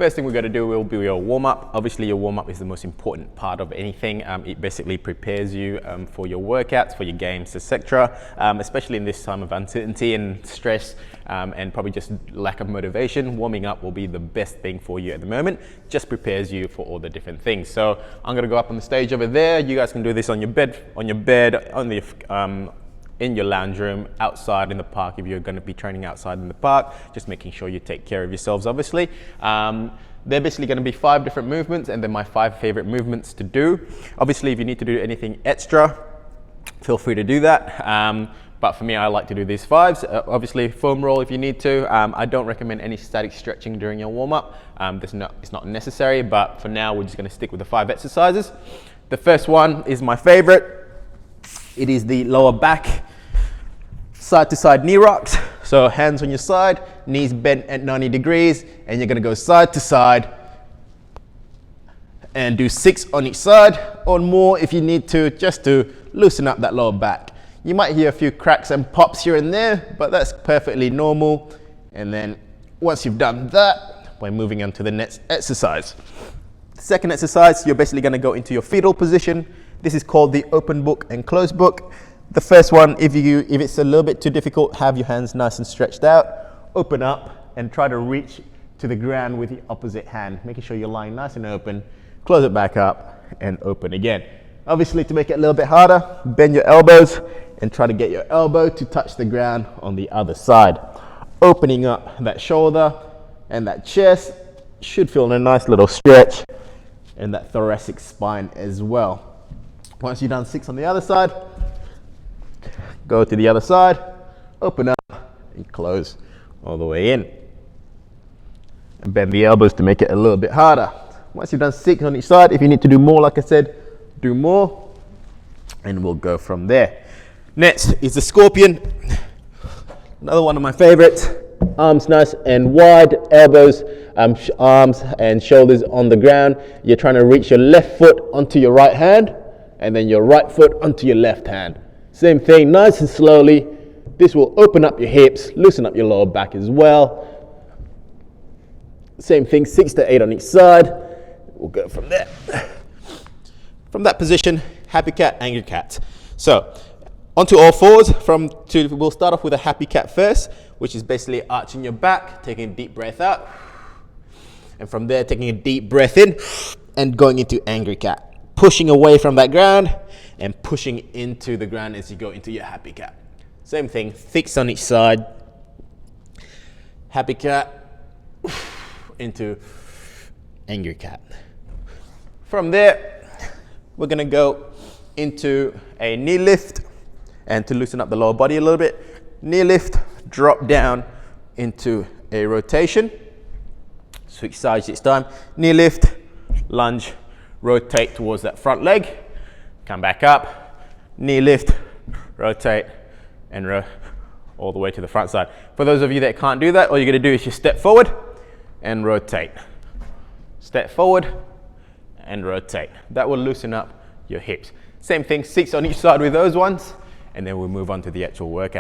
First thing we're going to do will be your warm-up. Obviously, your warm-up is the most important part of anything. It basically prepares you for your workouts, for your games, etc. Especially in this time of uncertainty and stress and probably just lack of motivation. Warming up will be the best thing for you at the moment. Just prepares you for all the different things. So I'm going to go up on the stage over there. You guys can do this on your bed, in your lounge room, outside in the park if you're going to be training outside in the park, just making sure you take care of yourselves, obviously. They're basically going to be 5 different movements, and they're my 5 favorite movements to do. Obviously, if you need to do anything extra, feel free to do that. But for me, I like to do these 5s. Obviously, foam roll if you need to. I don't recommend any static stretching during your warm-up. It's not necessary, but for now, we're just going to stick with the 5 exercises. The first one is my favorite. It is the lower back side to side knee rocks. So hands on your side, knees bent at 90 degrees, and you're gonna go side to side and do 6 on each side or more if you need to, just to loosen up that lower back. You might hear a few cracks and pops here and there, but that's perfectly normal. And then once you've done that, we're moving on to the next exercise. The second exercise, you're basically gonna go into your fetal position. This is called the open book and closed book. The first one, if it's a little bit too difficult, have your hands nice and stretched out, open up and try to reach to the ground with the opposite hand, making sure you're lying nice and open, close it back up and open again. Obviously, to make it a little bit harder, bend your elbows and try to get your elbow to touch the ground on the other side. Opening up that shoulder and that chest, should feel a nice little stretch, and that thoracic spine as well. Once you've done 6 on the other side, go to the other side, open up and close all the way in. And bend the elbows to make it a little bit harder. Once you've done 6 on each side, if you need to do more, like I said, do more, and we'll go from there. Next is the scorpion. Another one of my favorites. Arms nice and wide, elbows, arms and shoulders on the ground. You're trying to reach your left foot onto your right hand, and then your right foot onto your left hand. Same thing, nice and slowly. This will open up your hips, loosen up your lower back as well. Same thing, 6 to 8 on each side. We'll go from there. From that position, happy cat, angry cat. So, onto all fours. We'll start off with a happy cat first, which is basically arching your back, taking a deep breath out. And from there, taking a deep breath in and going into angry cat. Pushing away from that ground and pushing into the ground as you go into your happy cat. Same thing, 6 on each side. Happy cat into angry cat. From there, we're gonna go into a knee lift, and to loosen up the lower body a little bit, knee lift, drop down into a rotation. Switch sides each time. Knee lift, lunge, rotate towards that front leg, come back up, knee lift, rotate, and all the way to the front side. For those of you that can't do that, all you're gonna do is just step forward and rotate. Step forward and rotate. That will loosen up your hips. Same thing, 6 on each side with those ones, and then we'll move on to the actual workout.